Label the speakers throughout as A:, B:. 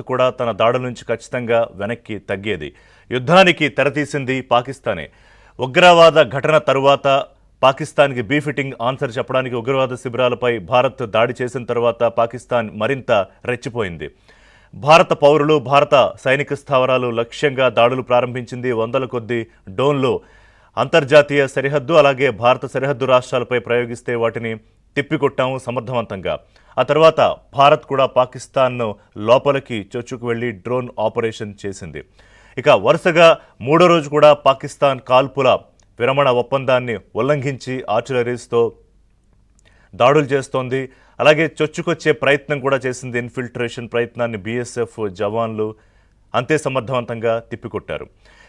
A: భారత్ కూడా తన దాడుల నుంచి ఖచ్చితంగా వెనక్కి తగ్గేది. యుద్ధానికి తెరతీసింది పాకిస్తానే. ఉగ్రవాద ఘటన తరువాత పాకిస్తాన్కి బీఫిటింగ్ ఆన్సర్ చెప్పడానికి ఉగ్రవాద శిబిరాలపై భారత్ దాడి చేసిన తర్వాత పాకిస్తాన్ మరింత రెచ్చిపోయింది. భారత పౌరులు, భారత సైనిక స్థావరాలు లక్ష్యంగా దాడులు ప్రారంభించింది. వందల కొద్దీ డ్రోన్లు అంతర్జాతీయ సరిహద్దు అలాగే భారత సరిహద్దు రాష్ట్రాలపై ప్రయోగిస్తే వాటిని తిప్పికొట్టాము సమర్థవంతంగా. ఆ తర్వాత భారత్ కూడా పాకిస్తాన్ను లోపలికి చొచ్చుకు వెళ్లి డ్రోన్ ఆపరేషన్ చేసింది. ఇక వరుసగా మూడో రోజు కూడా పాకిస్తాన్ కాల్పుల విరమణ ఒప్పందాన్ని ఉల్లంఘించి ఆర్టిలరీస్తో దాడులు చేస్తోంది. అలాగే చొచ్చుకొచ్చే ప్రయత్నం కూడా చేసింది. ఇన్ఫిల్ట్రేషన్ ప్రయత్నాన్ని బీఎస్ఎఫ్ జవాన్లు అంతే సమర్థవంతంగా తిప్పికొట్టారు.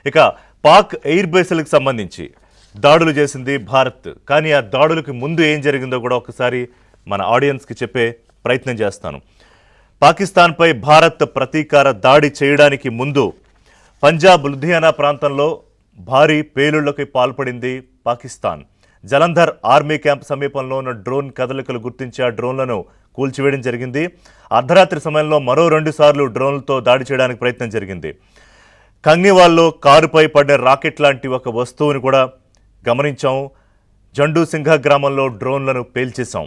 A: ఇక పాక్ ఎయిర్ బేస్లకు సంబంధించి దాడులు చేసింది భారత్. కానీ ఆ దాడులకు ముందు ఏం జరిగిందో కూడా ఒకసారి మన ఆడియన్స్కి చెప్పే ప్రయత్నం చేస్తాను. పాకిస్తాన్పై భారత్ ప్రతీకార దాడి చేయడానికి ముందు పంజాబ్ లుధియానా ప్రాంతంలో భారీ పేలుళ్లకు పాల్పడింది పాకిస్తాన్. జలంధర్ ఆర్మీ క్యాంప్ సమీపంలో ఉన్న డ్రోన్ కదలికలు గుర్తించి ఆ డ్రోన్లను కూల్చివేయడం జరిగింది. అర్ధరాత్రి సమయంలో మరో 2 సార్లు డ్రోన్లతో దాడి చేయడానికి ప్రయత్నం జరిగింది. కంగ్నివాల్లో కారుపై పడిన రాకెట్ లాంటి ఒక వస్తువుని కూడా గమనించాం. జండూ సింఘ గ్రామంలో డ్రోన్లను పేల్చేశాం.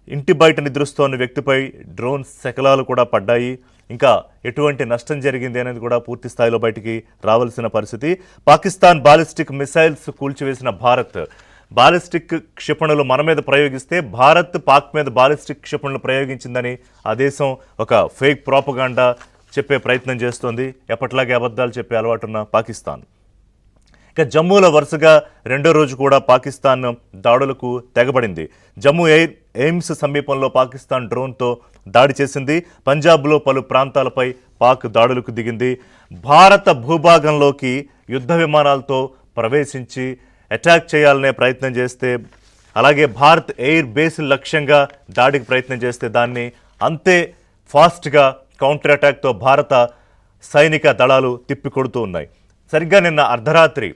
A: ఇంటి బయట నిద్రిస్తోన్న వ్యక్తిపై డ్రోన్ శకలాలు కూడా పడ్డాయి. ఇంకా ఎటువంటి నష్టం జరిగింది అనేది కూడా పూర్తి స్థాయిలో బయటికి రావాల్సిన పరిస్థితి. పాకిస్తాన్ బాలిస్టిక్ మిసైల్స్ కూల్చివేసిన భారత్. బాలిస్టిక్ క్షిపణులు మన మీద ప్రయోగిస్తే భారత్ పాక్ మీద బాలిస్టిక్ క్షిపణులు ప్రయోగించిందని ఆ దేశం ఒక ఫేక్ ప్రోపగాండా చెప్పే ప్రయత్నం చేస్తోంది. ఎప్పట్లాగే అబద్ధాలు చెప్పే అలవాటున్న పాకిస్తాన్. ఇక జమ్మూలో వరుసగా రెండో రోజు కూడా పాకిస్తాన్ దాడులకు తెగబడింది. జమ్మూ ఎయిమ్స్ సమీపంలో పాకిస్తాన్ డ్రోన్తో దాడి చేసింది. పంజాబ్లో పలు ప్రాంతాలపై పాక్ దాడులకు దిగింది. భారత భూభాగంలోకి యుద్ధ విమానాలతో ప్రవేశించి అటాక్ చేయాలనే ప్రయత్నం చేస్తే, అలాగే భారత్ ఎయిర్ బేస్ లక్ష్యంగా దాడికి ప్రయత్నం చేస్తే దాన్ని అంతే ఫాస్ట్గా కౌంటర్ అటాక్తో భారత సైనిక దళాలు తిప్పికొడుతూ ఉన్నాయి. సరిగ్గా నిన్న అర్ధరాత్రి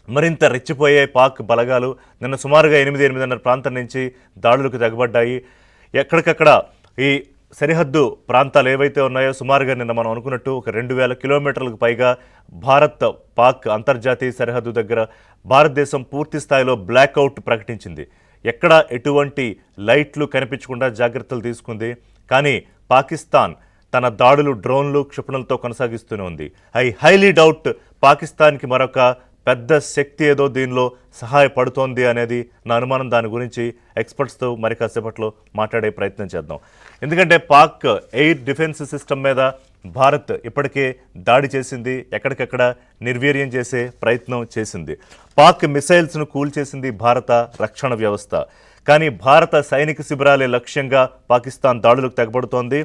A: మరింత రెచ్చిపోయే పాక్ బలగాలు. నిన్న సుమారుగా 8-8:30 ప్రాంతం నుంచి దాడులకు తెగబడ్డాయి. ఎక్కడికక్కడ ఈ సరిహద్దు ప్రాంతాలు ఏవైతే ఉన్నాయో సుమారుగా నిన్న మనం అనుకున్నట్టు ఒక 2000 కిలోమీటర్లకు పైగా భారత్ పాక్ అంతర్జాతీయ సరిహద్దు దగ్గర భారతదేశం పూర్తి స్థాయిలో బ్లాక్అవుట్ ప్రకటించింది. ఎక్కడ ఎటువంటి లైట్లు కనిపించకుండా జాగ్రత్తలు తీసుకుంది. కానీ పాకిస్తాన్ తన దాడులు డ్రోన్లు క్షిపణులతో కొనసాగిస్తూనే ఉంది. ఐ హైలీ డౌట్ పాకిస్తాన్కి మరొక పెద్ద శక్తి ఏదో దీనిలో సహాయపడుతోంది అనేది నా అనుమానం. దాని గురించి ఎక్స్పర్ట్స్తో మరి కాసేపట్లో మాట్లాడే ప్రయత్నం చేద్దాం. ఎందుకంటే పాక్ ఎయిర్ డిఫెన్స్ సిస్టమ్ మీద భారత్ ఇప్పటికే దాడి చేసింది. ఎక్కడికక్కడ నిర్వీర్యం చేసే ప్రయత్నం చేసింది. పాక్ మిసైల్స్ను కూల్చేసింది భారత రక్షణ వ్యవస్థ. కానీ భారత సైనిక శిబిరాలే లక్ష్యంగా పాకిస్తాన్ దాడులకు తెగబడుతోంది.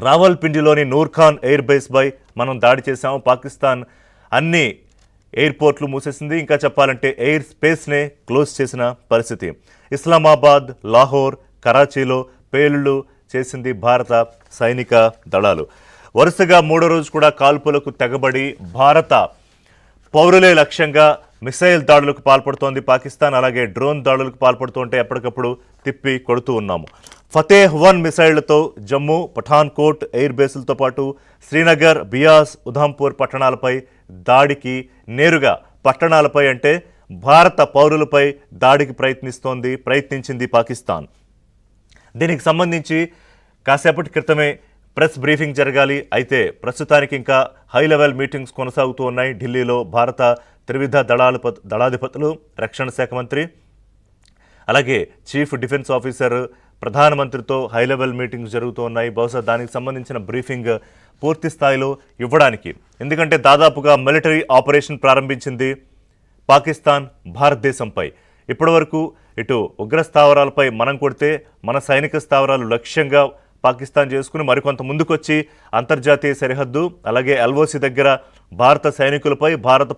A: రావల్పిండిలోని నూర్ఖాన్ ఎయిర్ బేస్పై మనం దాడి చేశాము. పాకిస్తాన్ అన్ని ఎయిర్పోర్ట్లు మూసేసింది. ఇంకా చెప్పాలంటే ఎయిర్ స్పేస్నే క్లోజ్ చేసిన పరిస్థితి. ఇస్లామాబాద్, లాహోర్, కరాచీలో పేలుళ్లు చేసింది భారత సైనిక దళాలు. వరుసగా మూడో రోజు కూడా కాల్పులకు తెగబడి భారత పౌరులే లక్ష్యంగా మిసైల్ దాడులకు పాల్పడుతోంది పాకిస్తాన్. అలాగే డ్రోన్ దాడులకు పాల్పడుతుంటే ఎప్పటికప్పుడు తిప్పి కొడుతూ ఉన్నాము. ఫతేహ్-1 మిసైళ్లతో జమ్మూ, పఠాన్కోట్ ఎయిర్ బేసులతో పాటు శ్రీనగర్, బియాస్, ఉధంపూర్ పట్టణాలపై దాడికి నేరుగా పట్టణాలపై అంటే భారత పౌరులపై దాడికి ప్రయత్నించింది పాకిస్తాన్. దీనికి సంబంధించి కాసేపటి క్రితమే ప్రెస్ బ్రీఫింగ్ జరగాలి. అయితే ప్రస్తుతానికి ఇంకా హై లెవెల్ మీటింగ్స్ కొనసాగుతూ ఉన్నాయి. ఢిల్లీలో భారత త్రివిధ దళాధిపతులు, రక్షణ శాఖ మంత్రి, అలాగే చీఫ్ డిఫెన్స్ ఆఫీసర్, ప్రధానమంత్రితో హై లెవెల్ మీటింగ్స్ జరుగుతూ ఉన్నాయి. బహుశా దానికి సంబంధించిన బ్రీఫింగ్ పూర్తి స్థాయిలో ఇవ్వడానికి, ఎందుకంటే దాదాపుగా మిలిటరీ ఆపరేషన్ ప్రారంభించింది పాకిస్తాన్ భారతదేశంపై. ఇప్పటివరకు ఇటు ఉగ్ర స్థావరాలపై మనం కొడితే మన సైనిక స్థావరాలు లక్ష్యంగా పాకిస్తాన్ చేసుకుని మరికొంత ముందుకొచ్చి అంతర్జాతీయ సరిహద్దు అలాగే ఎల్ఓసి దగ్గర భారత సైనికులపై, భారత